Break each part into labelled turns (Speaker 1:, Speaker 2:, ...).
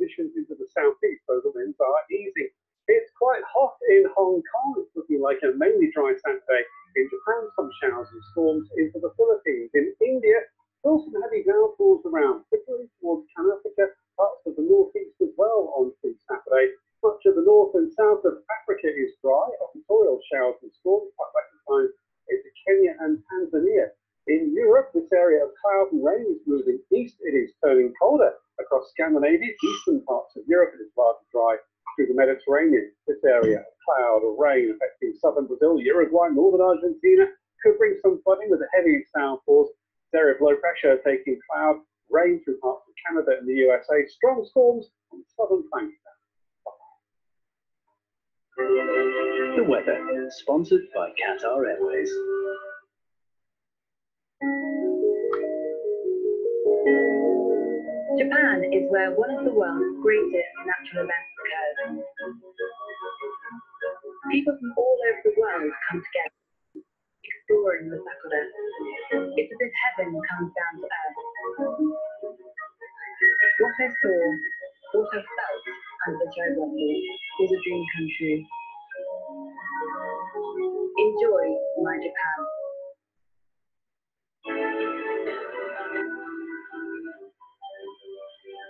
Speaker 1: conditions into the southeast, so the winds are easing. It's quite hot in Hong Kong. It's looking like a mainly dry Saturday. In Japan, some showers and storms into the Philippines. In India, still some heavy downpours around, particularly towards Canada, parts of the northeast as well on Saturday. Much of the north and south of Africa is dry. Equatorial showers and storms, quite likely times into Kenya and Tanzania. In Europe, this area of cloud and rain is moving east. It is turning colder across Scandinavia. Eastern parts of Europe, it is largely dry through the Mediterranean. This area of cloud or rain affecting southern Brazil, Uruguay, northern Argentina could bring some flooding with the heavy downpours. This area of low pressure taking cloud, rain through parts of Canada and the USA. Strong storms on the southern flanks.
Speaker 2: The weather, sponsored by Qatar Airways.
Speaker 3: Japan is where one of the world's greatest natural events occurs. People from all over the world come together, exploring the sakura. It's as if heaven comes down to earth. What I saw, what I felt under the geography was a dream come true. Enjoy my Japan.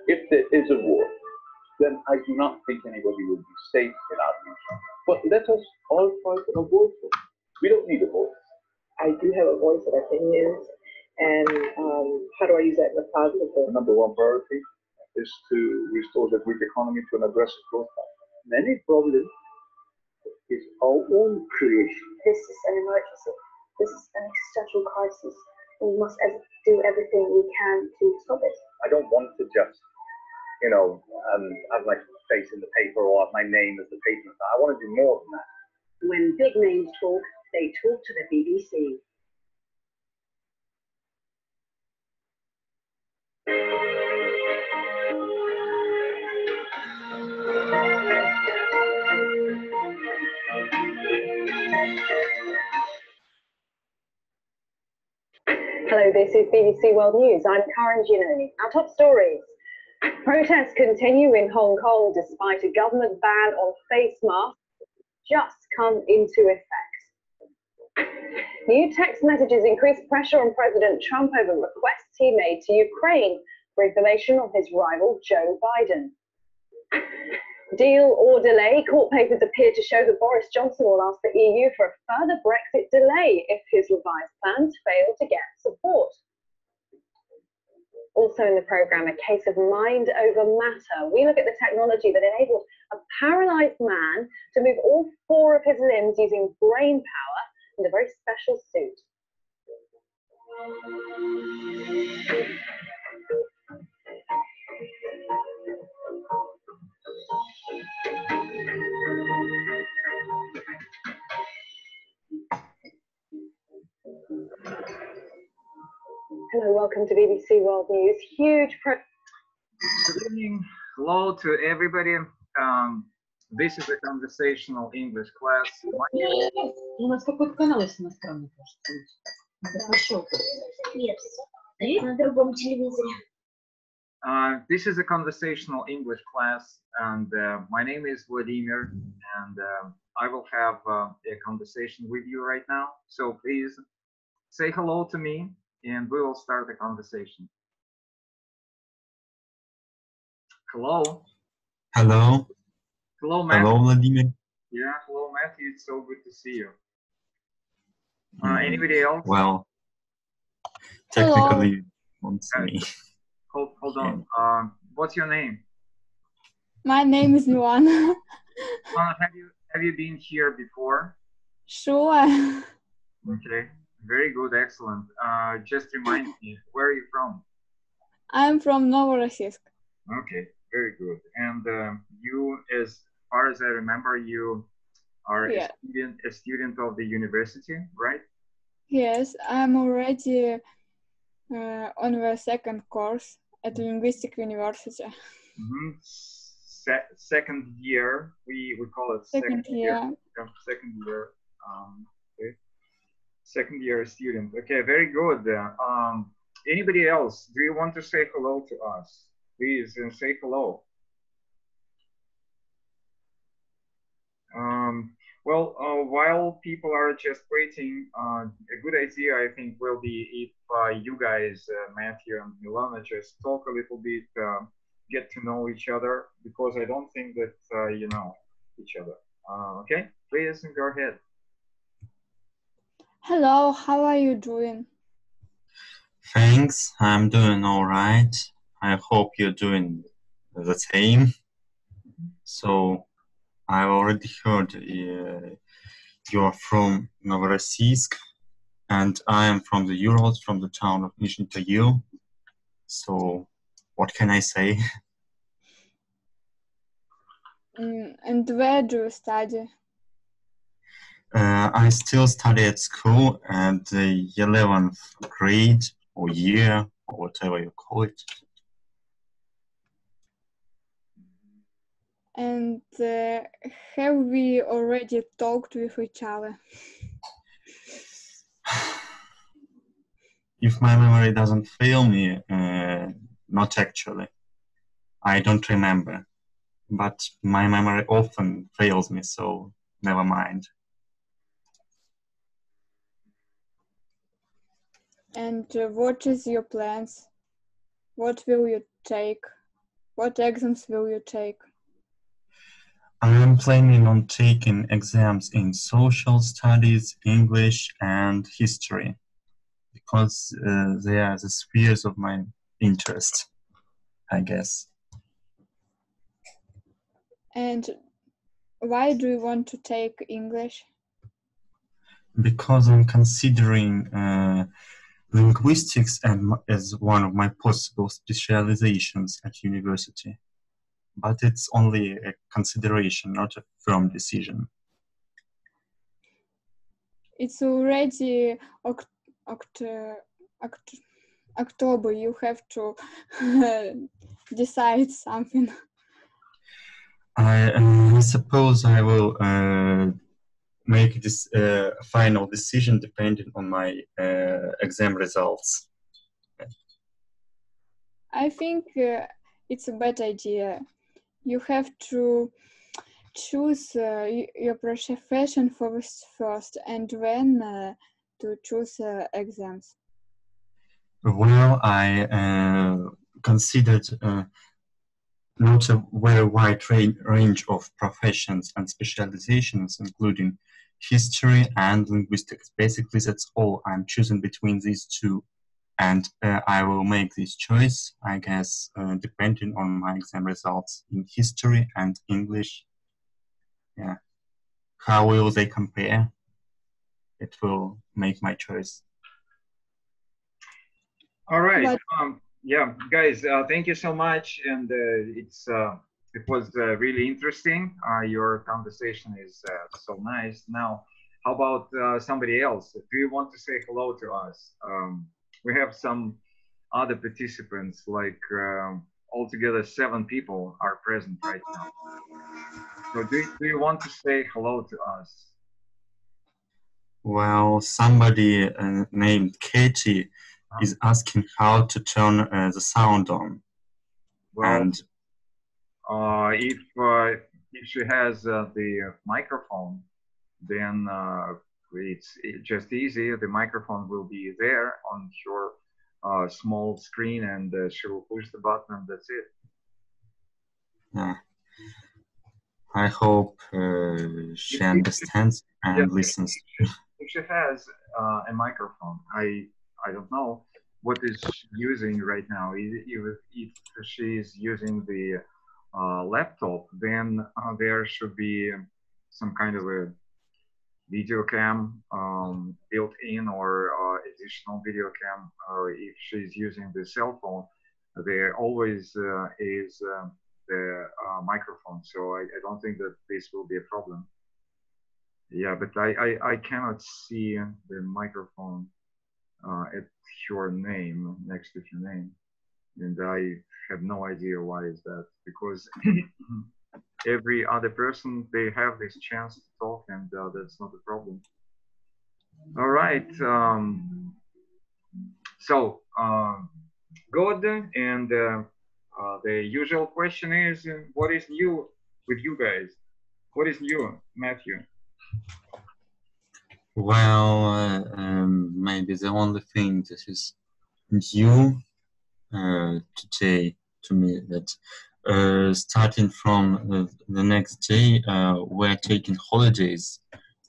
Speaker 4: If there is a war, then I do not think anybody will be safe without it. But let us all try to avoid it. We don't need a voice.
Speaker 5: I do have a voice that I can use, and how do I use that in the positive?
Speaker 4: The number one priority is to restore the Greek economy to an aggressive growth path. Many problems is our own creation.
Speaker 6: This is an emergency. This is an existential crisis. We must do everything we can to stop it.
Speaker 4: I don't want to just, have my face in the paper or have my name as the paper. I want to do more than that.
Speaker 3: When big names talk, they talk to the BBC.
Speaker 7: Hello, this is BBC World News. I'm Karen Giannoni. Our top stories. Protests continue in Hong Kong despite a government ban on face masks just come into effect. New text messages increase pressure on President Trump over requests he made to Ukraine for information on his rival Joe Biden. Deal or delay, court papers appear to show that Boris Johnson will ask the EU for a further Brexit delay if his revised plans fail to get support. Also in the programme, a case of mind over matter. We look at the technology that enabled a paralysed man to move all 4 of his limbs using brain power and a very special suit. Hello, welcome to BBC World News.
Speaker 8: Good evening. Hello to everybody. This is a conversational English class.
Speaker 9: У нас какой-то канал есть иностранный, кажется.
Speaker 6: Нет, на другом телевизоре.
Speaker 8: This is a conversational English class, and my name is Vladimir, and I will have a conversation with you right now. So please say hello to me, and we will start the conversation. Hello.
Speaker 10: Hello.
Speaker 8: Hello, Matthew.
Speaker 10: Hello, Vladimir.
Speaker 8: Yeah, hello, Matthew. It's so good to see you. Anybody else?
Speaker 10: Well, technically, it's me.
Speaker 8: Hold on. What's your name?
Speaker 11: My name is Luana.
Speaker 8: Have you been here before?
Speaker 11: Sure.
Speaker 8: Okay. Very good. Excellent. Just remind me, where are you from?
Speaker 11: I'm from Novorossiysk.
Speaker 8: Okay. Very good. And you, as far as I remember, you are a student of the university, right?
Speaker 11: Yes, I'm already on the second course at Linguistic University.
Speaker 8: Mm-hmm. Second year, we call it second year. Second year. Okay. Second year student. Okay, very good. Anybody else? Do you want to say hello to us? Please say hello. Well, while people are just waiting, a good idea I think will be if you guys, Matthew and Milana, just talk a little bit, get to know each other, because I don't think that you know each other. Okay, please go ahead.
Speaker 11: Hello, how are you doing?
Speaker 10: Thanks, I'm doing all right. I hope you're doing the same. So, I've already heard you're from Novorossiysk, and I am from the Urals, from the town of Nizhny Tagil. So, what can I say?
Speaker 11: And where do you study?
Speaker 10: I still study at school at the 11th grade or year, or whatever you call it.
Speaker 11: And have we already talked with each other?
Speaker 10: If my memory doesn't fail me, not actually. I don't remember. But my memory often fails me, so never mind.
Speaker 11: And what is your plans? What will you take? What exams will you take?
Speaker 10: I am planning on taking exams in social studies, English, and history, because they are the spheres of my interest, I guess.
Speaker 11: And why do you want to take English?
Speaker 10: Because I'm considering linguistics as one of my possible specializations at university. But it's only a consideration, not a firm decision.
Speaker 11: It's already October. You have to decide something.
Speaker 10: I suppose I will make this final decision depending on my exam results.
Speaker 11: I think it's a bad idea. You have to choose your profession first, and then to choose exams.
Speaker 10: Well, I considered not a very wide range of professions and specializations, including history and linguistics. Basically, that's all. I'm choosing between these two, and I will make this choice, I guess, depending on my exam results in history and English. Yeah. How will they compare? It will make my choice.
Speaker 8: All right. Yeah, guys, thank you so much, and it was really interesting. Your conversation is so nice. Now, how about somebody else? Do you want to say hello to us? We have some other participants, like altogether 7 people are present right now. So do you want to say hello to us?
Speaker 10: Well, somebody named Katie is asking how to turn the sound on.
Speaker 8: Well,
Speaker 10: and
Speaker 8: if she has the microphone, then it's just easy. The microphone will be there on your small screen, and she will push the button, and that's it.
Speaker 10: Yeah. I hope she understands and listens.
Speaker 8: If she has a microphone, I don't know what is she using right now. If she's using the laptop, then there should be some kind of a video cam built in, or additional video cam. If she's using the cell phone, there always is the microphone. So I don't think that this will be a problem. Yeah, but I cannot see the microphone at your name, next to your name, and I have no idea why is that, because every other person, they have this chance to talk, and that's not a problem. All right, so good, and the usual question is, what is new with you guys? What is new, Matthew?
Speaker 10: Well, maybe the only thing that is new today to me that starting from the next day, we're taking holidays,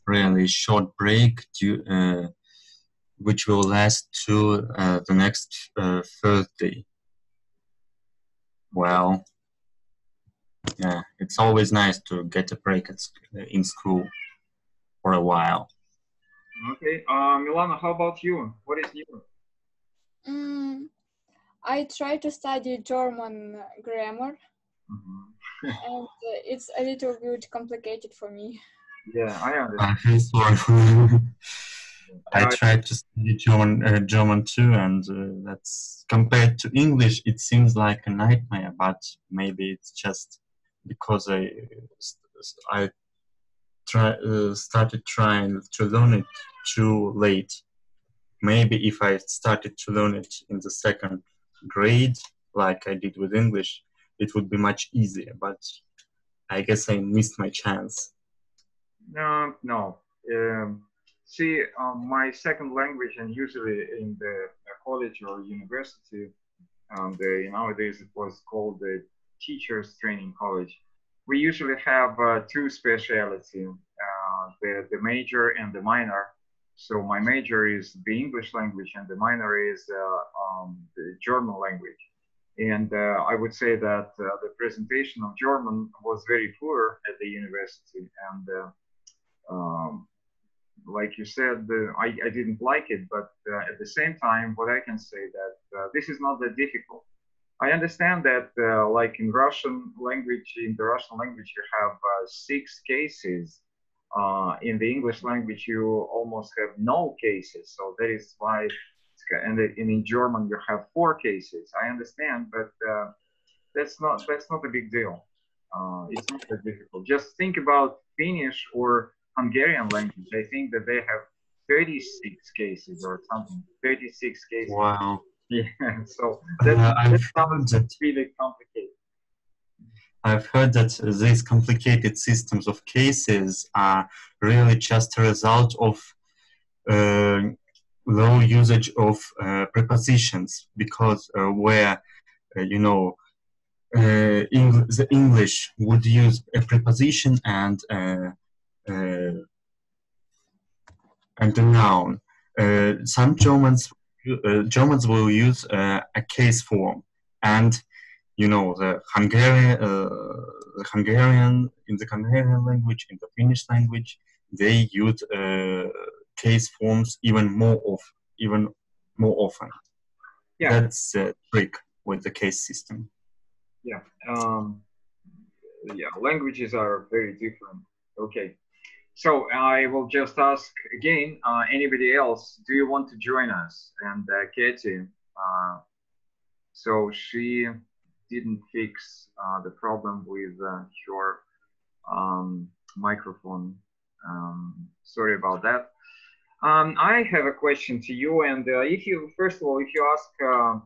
Speaker 10: really short break, which will last to the next Thursday. Well, yeah, it's always nice to get a break in school for a while.
Speaker 8: Okay, Milana, how about you? What is new?
Speaker 11: I try to study German grammar, and it's a little bit complicated for me.
Speaker 8: Yeah, I understand.
Speaker 10: I feel sorry for you. I tried to study German too, and that's compared to English, it seems like a nightmare. But maybe it's just because I started trying to learn it too late. Maybe if I started to learn it in the second grade, like I did with English, it would be much easier. But I guess I missed my chance.
Speaker 8: No. See, my second language, and usually in the college or university, nowadays it was called the Teachers Training College. We usually have two specialties, the major and the minor. So my major is the English language, and the minor is the German language. And I would say that the presentation of German was very poor at the university, and like you said, I didn't like it, but at the same time, what I can say that this is not that difficult. I understand that like in the Russian language, you have 6 cases. In the English language, you almost have no cases. So that is why, and in German, you have 4 cases. I understand, but that's not a big deal. It's not that difficult. Just think about Finnish or Hungarian language. I think that they have 36 cases or something. 36 cases.
Speaker 10: Wow.
Speaker 8: Yeah. So that sounds really complicated.
Speaker 10: I've heard that these complicated systems of cases are really just a result of low usage of prepositions, because where the English would use a preposition and a noun. Some Germans will use a case form, and the Hungarian in the Hungarian language, in the Finnish language, they use case forms even more often.
Speaker 8: Yeah,
Speaker 10: that's the trick with the case system.
Speaker 8: Yeah, languages are very different. Okay, so I will just ask again, anybody else, do you want to join us? And Katie, so she didn't fix the problem with your microphone. Sorry about that. I have a question to you, and first of all, if you ask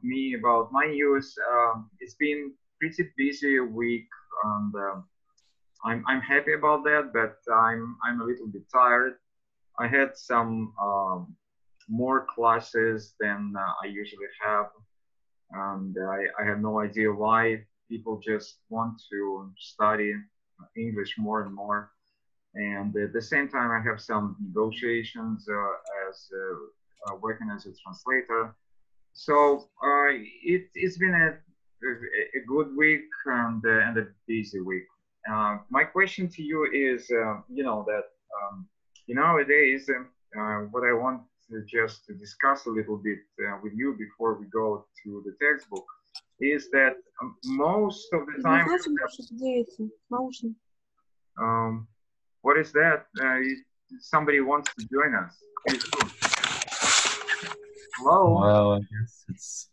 Speaker 8: me about my news, it's been pretty busy week, and I'm happy about that, but I'm a little bit tired. I had some more classes than I usually have, and I have no idea why people just want to study English more and more. And at the same time, I have some negotiations as working as a translator. So it's been a good week and a busy week. My question to you is, that nowadays, what I want just to discuss a little bit with you before we go to the textbook is that most of the time. What is that? Somebody wants to join us. Hello?
Speaker 10: Well, I guess it's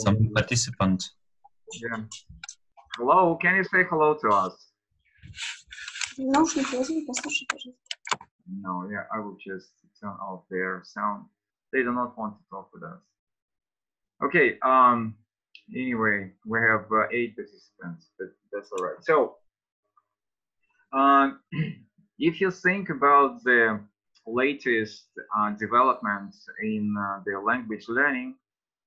Speaker 10: some participant.
Speaker 8: Yeah. Hello, can you say hello to us? No, yeah, I will just turn off their sound. They do not want to talk with us. Okay, anyway, we have 8 participants, but that's all right. So, If you think about the latest developments in the language learning,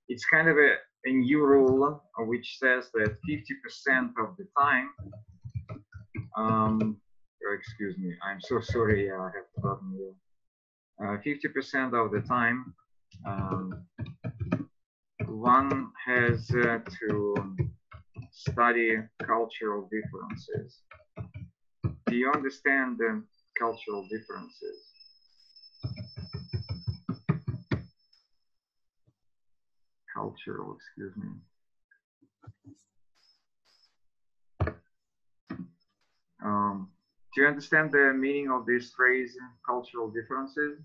Speaker 8: it's kind of a new rule which says that 50% of the time, excuse me, I'm so sorry, I have forgotten you. 50% of the time, one has to study cultural differences. Do you understand the cultural differences? Cultural, excuse me. Do you understand the meaning of this phrase, cultural differences?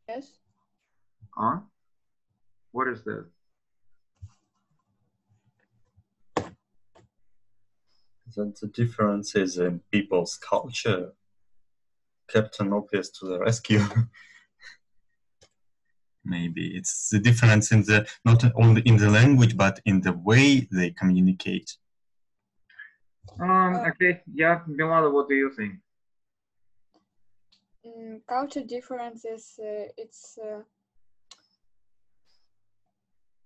Speaker 11: Yes.
Speaker 8: Huh? What is that?
Speaker 10: That the differences in people's culture. Captain Obvious to the rescue. Maybe it's the difference in the, not only in the language, but in the way they communicate.
Speaker 8: Okay, yeah, Milana, what do you think?
Speaker 11: Culture differences, it's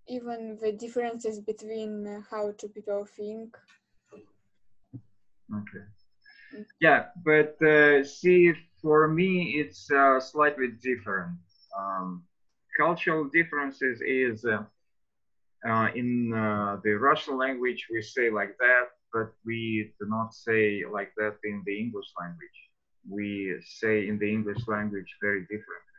Speaker 11: even the differences between how two people think.
Speaker 8: Okay. Yeah, but see, for me, it's slightly different. Cultural differences is in the Russian language, we say like that, but we do not say like that in the English language. We say in the English language very differently.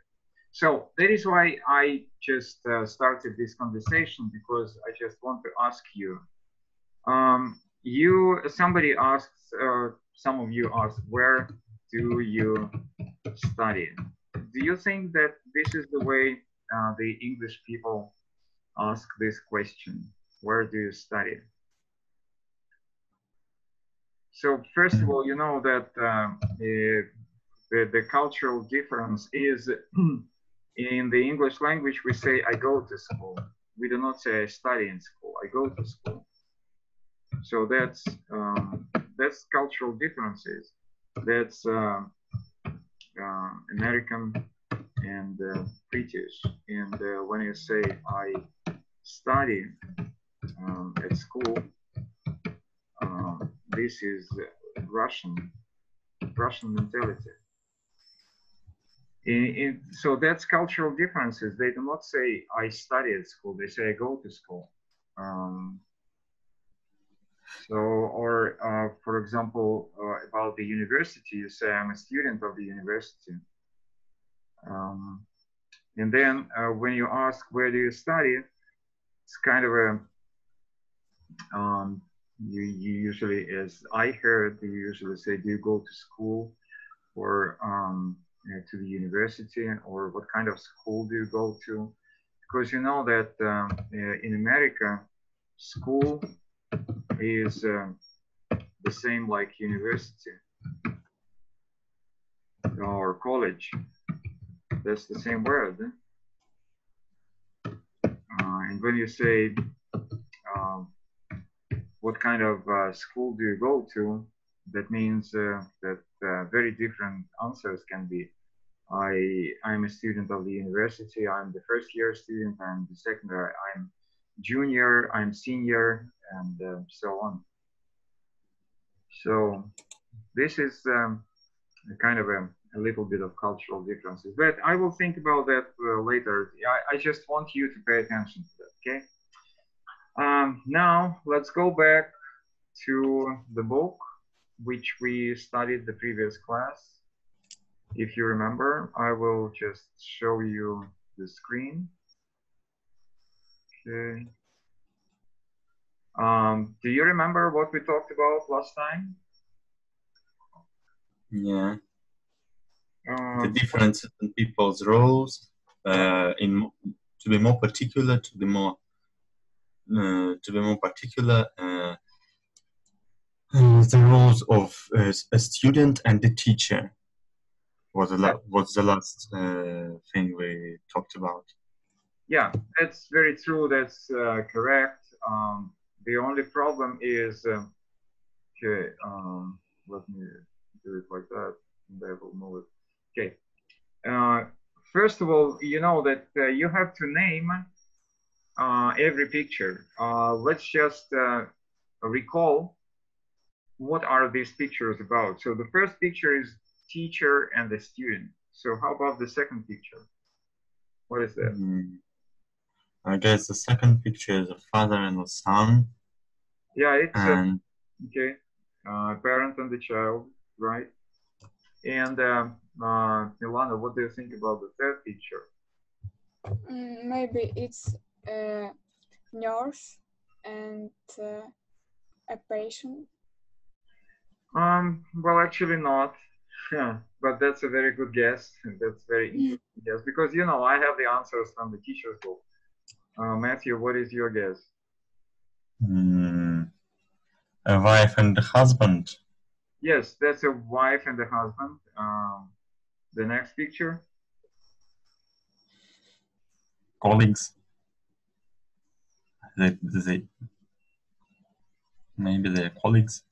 Speaker 8: So that is why I just started this conversation, because I just want to ask you, somebody asked, some of you asked, where do you study? Do you think that this is the way the English people ask this question? Where do you study? So first of all, you know that the cultural difference is in the English language, we say I go to school. We do not say I study in school, I go to school. So that's cultural differences. That's American and British. And when you say I study at school, this is Russian mentality. So that's cultural differences. They do not say I study at school. They say I go to school. For example, about the university, you say I'm a student of the university. And then when you ask where do you study, it's kind of a you usually, as I heard, you usually say, do you go to school or to the university, or what kind of school do you go to? Because you know that in America, school is the same like university or college. That's the same word. And when you say what kind of school do you go to, that means that very different answers can be. I'm a student of the university, I'm the first year student, I'm the second year, I'm junior, I'm senior, and so on. So this is kind of a little bit of cultural differences, but I will think about that later. I just want you to pay attention to that, okay? Now let's go back to the book which we studied the previous class. If you remember, I will just show you the screen. Okay. Do you remember what we talked about last time?
Speaker 10: Yeah. The difference in people's roles, to be more particular, the roles of a student and a teacher was the last thing we talked about.
Speaker 8: Yeah, that's very true. That's correct. The only problem is Okay, let me do it like that, and I will move it. Okay. First of all, you know that you have to name every picture. Let's just recall what are these pictures about. So the first picture is teacher and the student. So how about the second picture? What is that?
Speaker 10: I guess the second picture is a father and a son.
Speaker 8: Yeah, it's
Speaker 10: and
Speaker 8: okay. Parent and the child, right? And Milana, what do you think about the third picture?
Speaker 11: Maybe it's a nurse and a patient.
Speaker 8: Well, actually not. Yeah, but that's a very good guess. That's very interesting guess because you know I have the answers from the teacher's book. Matthew, what is your guess?
Speaker 10: A wife and a husband.
Speaker 8: Yes, that's a wife and a husband. The next picture.
Speaker 10: Colleagues. Maybe they're colleagues.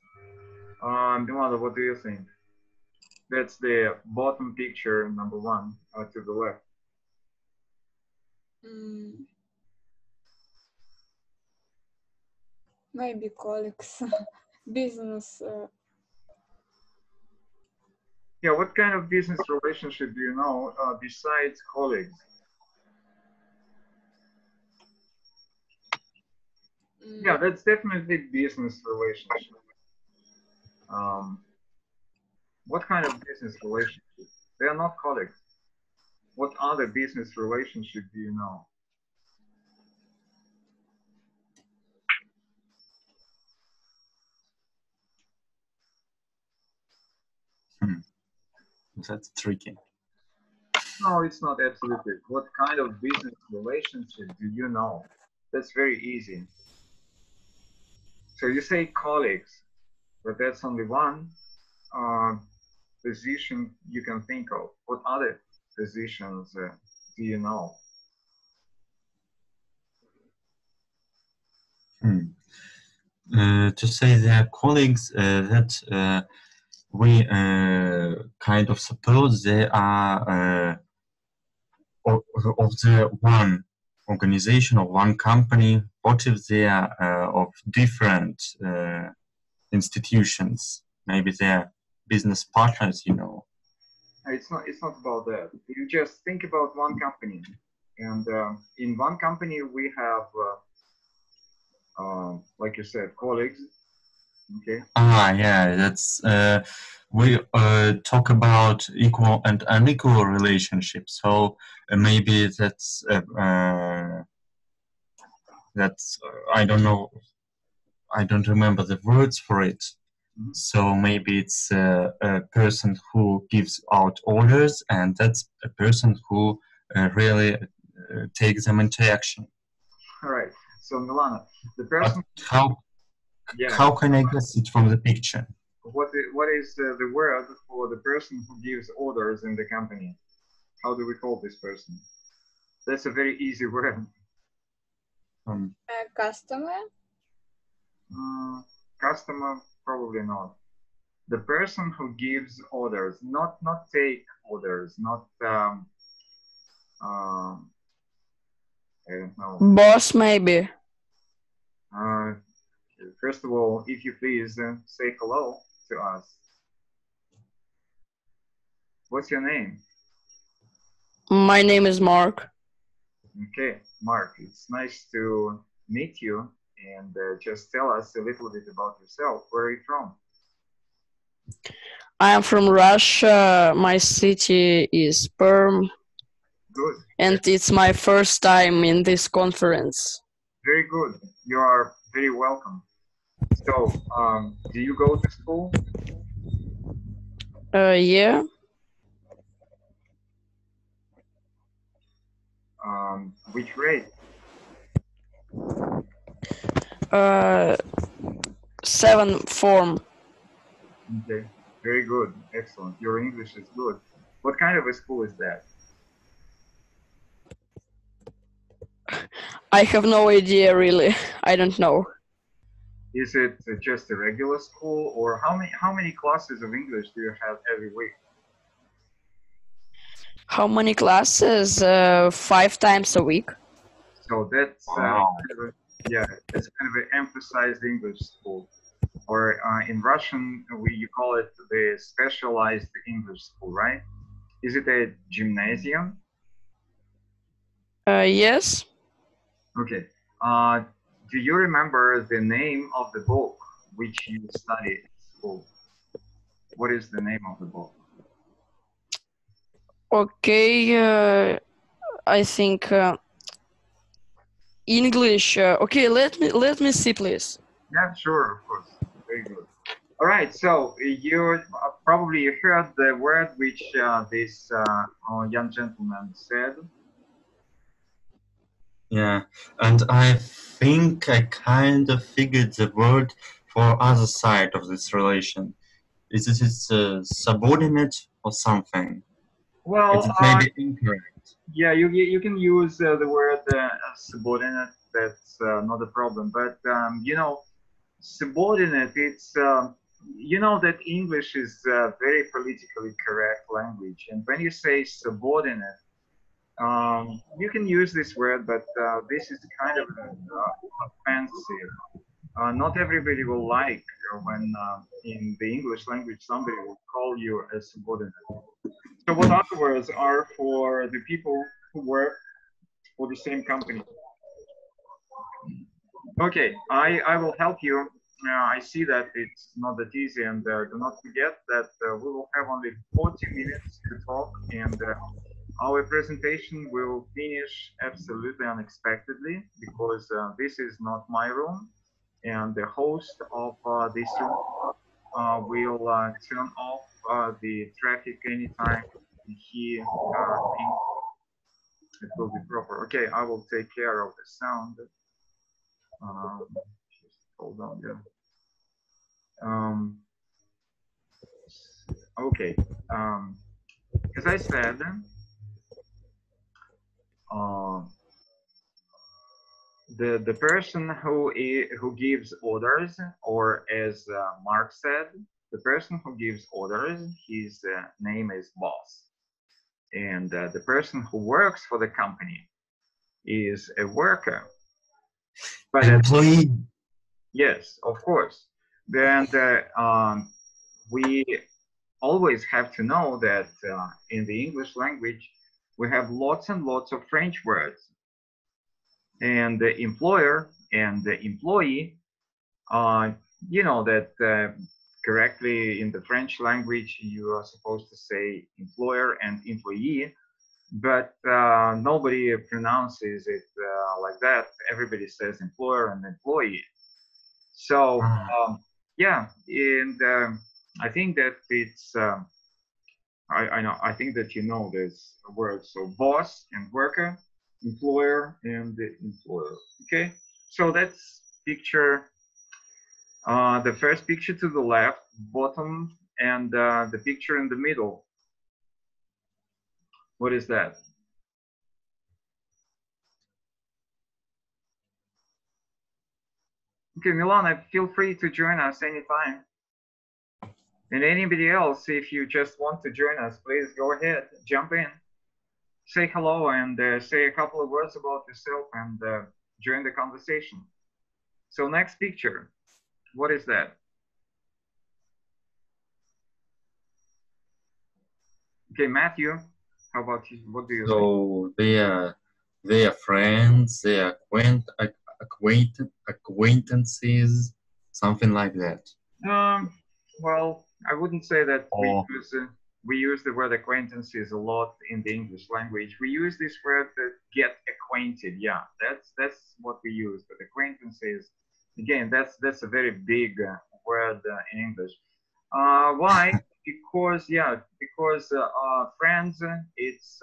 Speaker 8: Milana, what do you think? That's the bottom picture, number one, to the left.
Speaker 11: Maybe colleagues, business.
Speaker 8: Yeah, what kind of business relationship do you know besides colleagues? Yeah, that's definitely business relationship. What kind of business relationship? They are not colleagues. What other business relationship do you know?
Speaker 10: That's tricky.
Speaker 8: No, it's not absolutely. What kind of business relationship do you know? That's very easy. So you say colleagues, but that's only one position you can think of. What other positions do you know?
Speaker 10: To say they are colleagues, that we kind of suppose they are of the one organization or one company. What if they are of different institutions? Maybe they are business partners, you know.
Speaker 8: It's not about that. You just think about one company, and in one company we have, like you said, colleagues. Okay.
Speaker 10: Yeah, that's we talk about equal and unequal relationships. So maybe that's I don't know. I don't remember the words for it. So maybe it's a person who gives out orders, and that's a person who really takes them into action.
Speaker 8: All right. So Milana, the person.
Speaker 10: How can I guess it from the picture?
Speaker 8: What is the word for the person who gives orders in the company? How do we call this person? That's a very easy word.
Speaker 11: Customer?
Speaker 8: Customer, probably not. The person who gives orders, not take orders, not I don't know.
Speaker 12: Boss, maybe.
Speaker 8: First of all, if you please say hello to us. What's your name?
Speaker 12: My name is Mark.
Speaker 8: Okay, Mark, it's nice to meet you, and just tell us a little bit about yourself. Where are you from?
Speaker 12: I am from Russia. My city is Perm.
Speaker 8: Good.
Speaker 12: And it's my first time in this conference.
Speaker 8: Very good. You are very welcome. So, do you go to school?
Speaker 12: Yeah.
Speaker 8: Which grade?
Speaker 12: 7th form.
Speaker 8: Okay, very good. Excellent. Your English is good. What kind of a school is that?
Speaker 12: I have no idea, really. I don't know.
Speaker 8: Is it just a regular school, or how many classes of English do you have every week?
Speaker 12: How many classes? 5 times a week.
Speaker 8: So that's yeah, it's kind of an emphasized English school, or in Russian you call it the specialized English school, right? Is it a gymnasium?
Speaker 12: Yes.
Speaker 8: Okay. Do you remember the name of the book which you studied at school? What is the name of the book?
Speaker 12: Okay. I think English. Okay. Let me see, please.
Speaker 8: Yeah, sure, of course. Very good. All right. So you probably heard the word which this young gentleman said.
Speaker 10: Yeah, and I think I kind of figured the word for other side of this relation. Is it subordinate or something?
Speaker 8: Well,
Speaker 10: it may be incorrect.
Speaker 8: Yeah, you can use the word subordinate. That's not a problem. But you know, subordinate. It's you know that English is a very politically correct language, and when you say subordinate, you can use this word, but this is kind of offensive. Not everybody will like when in the English language somebody will call you a subordinate. So what other words are for the people who work for the same company? Okay, I will help you. I see that it's not that easy, and do not forget that we will have only 40 minutes to talk, and our presentation will finish absolutely unexpectedly because this is not my room, and the host of this room will turn off the traffic anytime he thinks it will be proper. Okay, I will take care of the sound. Just hold on, yeah. Okay, as I said, the person who gives orders, or as Mark said, the person who gives orders, his name is boss, and the person who works for the company is a worker. But
Speaker 10: employee.
Speaker 8: Yes, of course. Then we always have to know that in the English language we have lots and lots of French words, and the employer and the employee, you know that correctly in the French language you are supposed to say employer and employee, but nobody pronounces it like that. Everybody says employer and employee. So yeah, and I think that it's I think that you know this word. So boss and worker, employer and the employer. Okay, so that's picture. The first picture to the left, bottom, and the picture in the middle. What is that? Okay, Milana, feel free to join us anytime. And anybody else, if you just want to join us, please go ahead, jump in, say hello, and say a couple of words about yourself, and join the conversation. So next picture, what is that? Okay, Matthew, how about you? What do you think?
Speaker 10: So they are friends, they are acquaintances, something like that.
Speaker 8: Well, I wouldn't say that we use the word acquaintances a lot in the English language. We use this word to get acquainted. Yeah, that's what we use. But acquaintances, again, that's a very big word in English. Why? Because friends, it's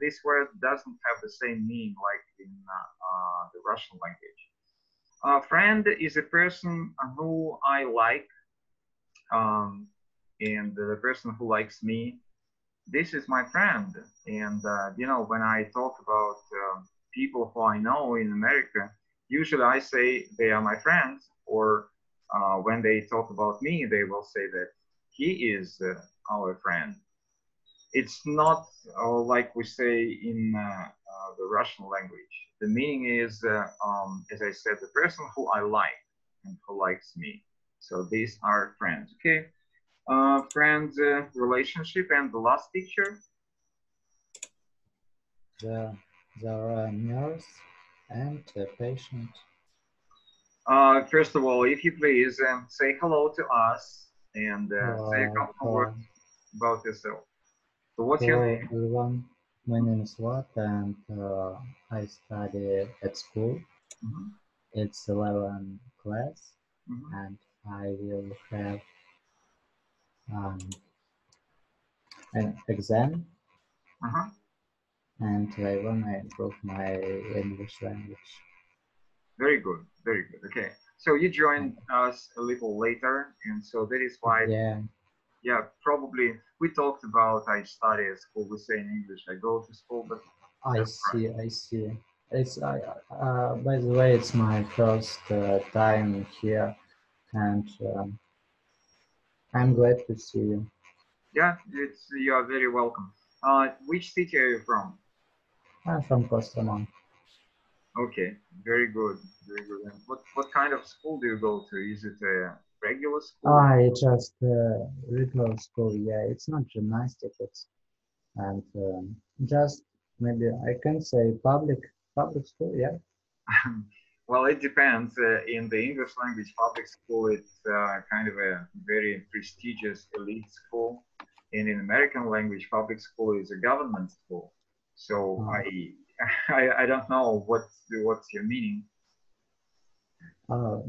Speaker 8: this word doesn't have the same meaning like in the Russian language. Friend is a person who I like, and the person who likes me. This is my friend. And you know, when I talk about people who I know in America, usually I say they are my friends, or when they talk about me, they will say that he is our friend. It's not like we say in the Russian language. The meaning is, as I said, the person who I like and who likes me. So these are friends. Okay, friend relationship, and the last picture.
Speaker 13: There are a nurse and a patient.
Speaker 8: First of all, if you please say hello to us and say a couple words about yourself. So what's your name?
Speaker 13: Everyone, my name is Vlad, and I study at school. It's 11th class, and I will have an exam, and I want to improve my English language.
Speaker 8: Very good, very good. Okay, so you joined us a little later, and so that is why. Yeah, probably we talked about I study at school. We say in English I go to school, but
Speaker 13: I see. It's by the way, it's my first time here, and I'm glad to see you.
Speaker 8: Yeah, you are very welcome. Which city are you from?
Speaker 13: I'm from Kosovo.
Speaker 8: Okay, very good, very good. And what kind of school do you go to? Is it a regular school?
Speaker 13: It's just regular school. Yeah, it's not gymnastics, and just maybe I can say public school. Yeah.
Speaker 8: Well, it depends. In the English language, public school, it's kind of a very prestigious elite school. And in American language, public school is a government school. So I don't know what's your meaning.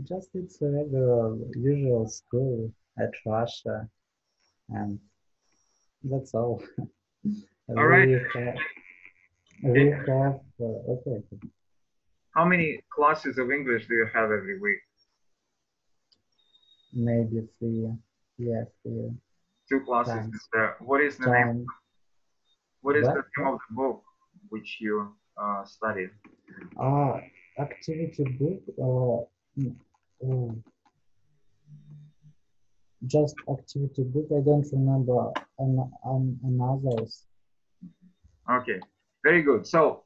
Speaker 13: Just it's a regular, usual school at Russia, and that's all.
Speaker 8: All right.
Speaker 13: We have okay.
Speaker 8: How many classes of English do you have every week?
Speaker 13: Maybe 3. Yeah, 3.
Speaker 8: 2 classes. What is the name? What is the name of the book which you studied?
Speaker 13: Activity book. Just activity book. I don't remember others.
Speaker 8: Okay, very good. So,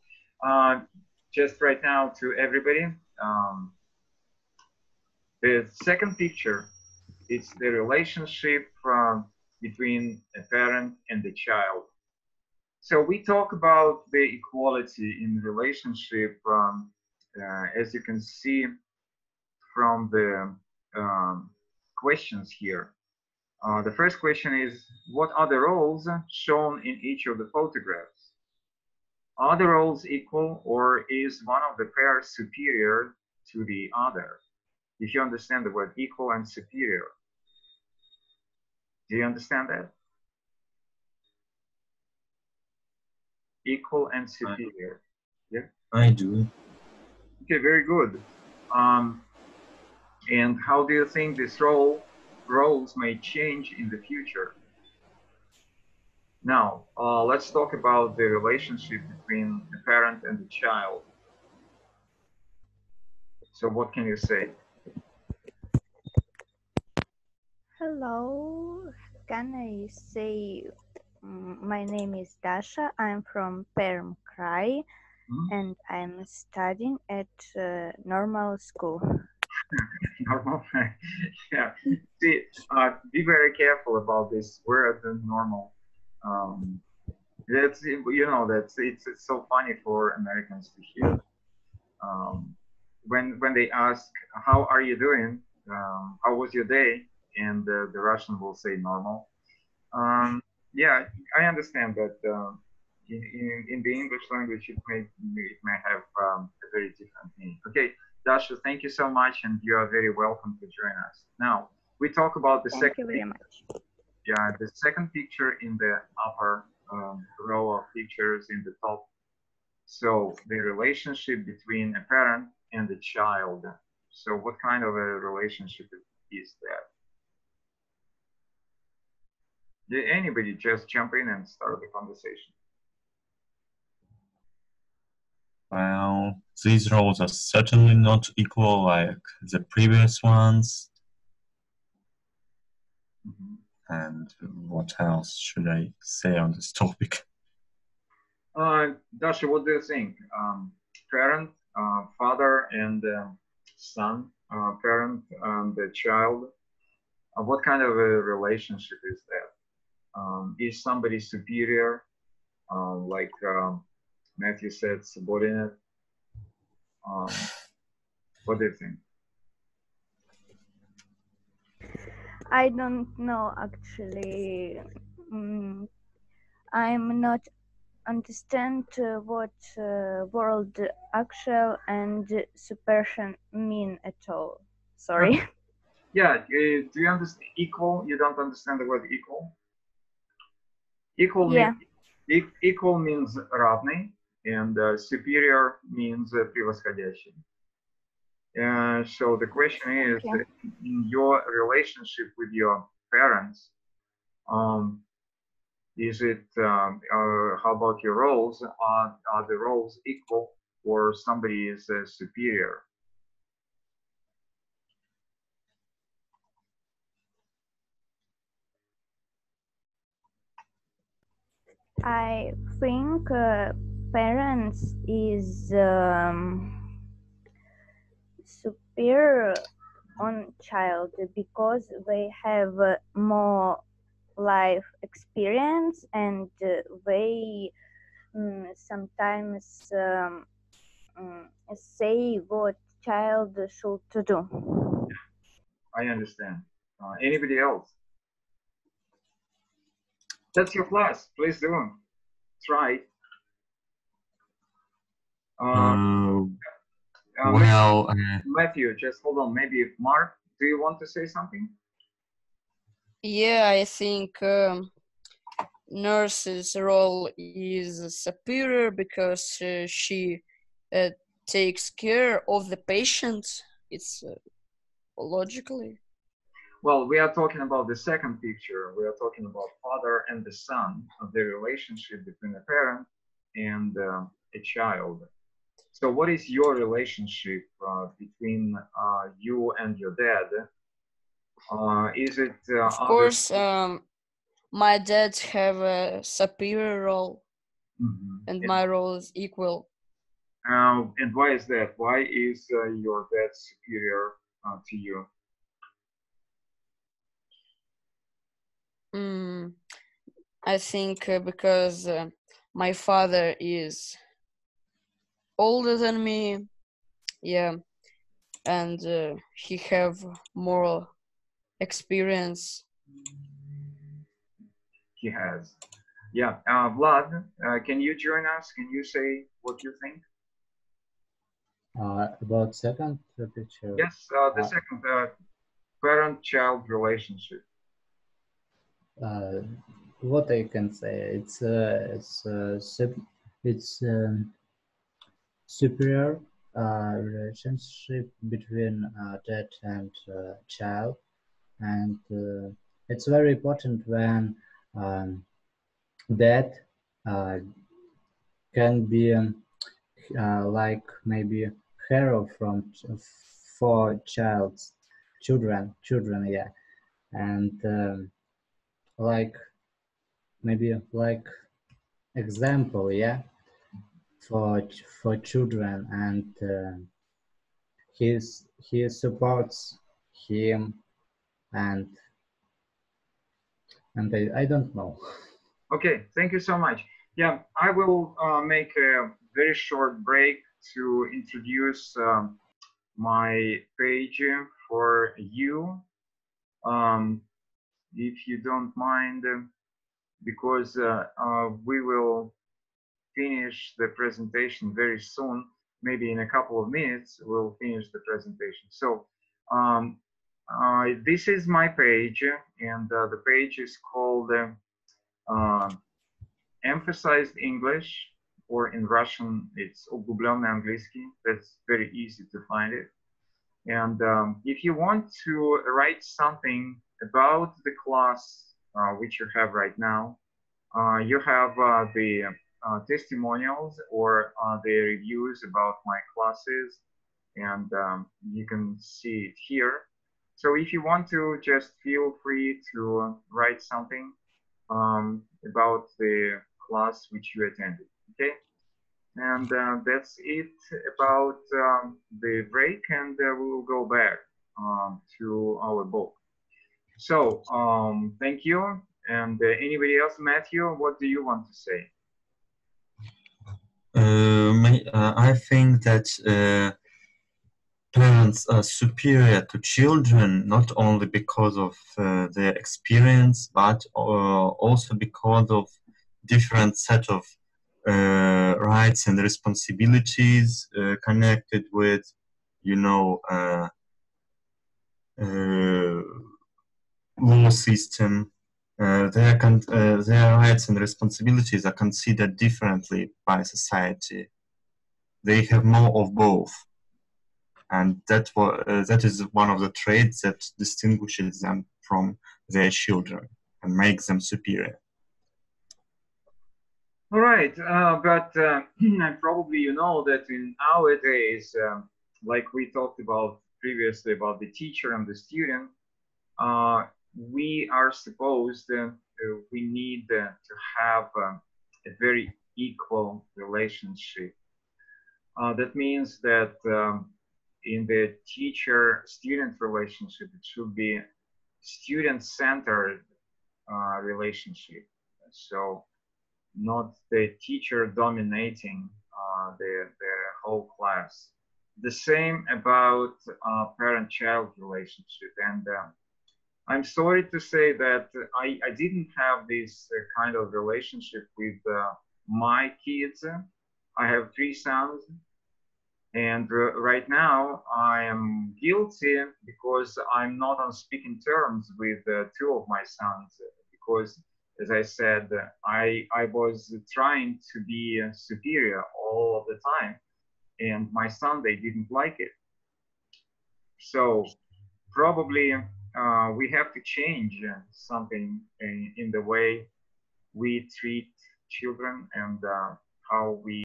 Speaker 8: just right now to everybody, the second picture is the relationship between a parent and the child. So we talk about the equality in relationship, as you can see from the questions here. The first question is, what are the roles shown in each of the photographs? Are the roles equal, or is one of the pairs superior to the other? If you understand the word equal and superior. Do you understand that? Equal and superior. Yeah?
Speaker 10: I do.
Speaker 8: Okay, very good. And how do you think this roles may change in the future? Now, let's talk about the relationship between the parent and the child. So what can you say?
Speaker 14: Hello, can I say my name is Dasha, I'm from Perm Krai, and I'm studying at normal school.
Speaker 8: Normal? Yeah. See, be very careful about this word normal. That's, you know, it's so funny for Americans to hear. When they ask, how are you doing? How was your day? And the Russian will say normal. Yeah, I understand that in the English language it may have a very different meaning. Okay, Dasha, thank you so much, and you are very welcome to join us. Now we talk about the second.
Speaker 14: Thank you very much.
Speaker 8: Yeah, the second picture in the upper row of pictures in the top. So the relationship between a parent and a child. So what kind of a relationship is that? Did anybody just jump in and start the conversation?
Speaker 10: Well, these roles are certainly not equal like the previous ones. And what else should I say on this topic?
Speaker 8: Dasha, what do you think? Parent, father and son, parent and the child. What kind of a relationship is that? Is somebody superior, like Matthew said, subordinate? What do you think?
Speaker 14: I don't know actually. I'm not understand what word actual and suppression mean at all. Sorry.
Speaker 8: Yeah, do you understand equal? You don't understand the word equal? Equal,
Speaker 14: yeah.
Speaker 8: Equal means равный, and superior means превосходящий. So the question is,
Speaker 14: okay.
Speaker 8: in your relationship with your parents, is it, how about your roles? Are the roles equal, or somebody is superior?
Speaker 14: I think parents is superior on child because they have more life experience and they sometimes say what child should do.
Speaker 8: I understand. Anybody else? That's your class. Please do. Try.
Speaker 10: Well,
Speaker 8: Matthew, just hold on. Maybe Mark, do you want to say something?
Speaker 12: Yeah, I think nurse's role is superior because she takes care of the patient. It's logically.
Speaker 8: Well, we are talking about the second picture. We are talking about father and the son, of the relationship between a parent and a child. So what is your relationship between you and your dad? Is it
Speaker 12: of course my dad have a superior role, and my role is equal.
Speaker 8: And why is that? Why is your dad superior to you?
Speaker 12: I think because my father is older than me, yeah, and he have more experience.
Speaker 8: He has. Yeah. Vlad, can you join us? Can you say what you think?
Speaker 13: About second picture?
Speaker 8: Yes, the second parent-child relationship.
Speaker 13: What I can say, it's superior relationship between dad and child, and it's very important when dad can be like maybe hero for children, yeah, and like maybe like example, yeah, for children, and he supports him, and I don't know.
Speaker 8: Okay, thank you so much. Yeah, I will make a very short break to introduce my page for you, if you don't mind, because we will finish the presentation very soon. Maybe in a couple of minutes, we'll finish the presentation. So this is my page, and the page is called Emphasized English, or in Russian, it's углубленный английский. That's very easy to find it. And if you want to write something about the class which you have right now, you have the testimonials or the reviews about my classes, and you can see it here. So if you want to, just feel free to write something about the class which you attended, okay? And that's it about the break, and we will go back to our book. So thank you. And anybody else? Matthew, what do you want to say?
Speaker 10: I think that parents are superior to children, not only because of their experience, but also because of different set of rights and responsibilities connected with, you know, law system. Their rights and responsibilities are considered differently by society. They have more of both, and that is one of the traits that distinguishes them from their children and makes them superior.
Speaker 8: All right, but probably you know that in our days, like we talked about previously about the teacher and the student, we are supposed, we need to have a very equal relationship. That means that in the teacher-student relationship, it should be student-centered relationship. So not the teacher dominating the whole class. The same about parent-child relationship. And I'm sorry to say that I didn't have this kind of relationship with my kids. I have 3 sons. And right now I am guilty because I'm not on speaking terms with 2 of my sons, because as I said, I was trying to be superior all of the time, and my son, they didn't like it. So probably we have to change something in the way we treat children and how we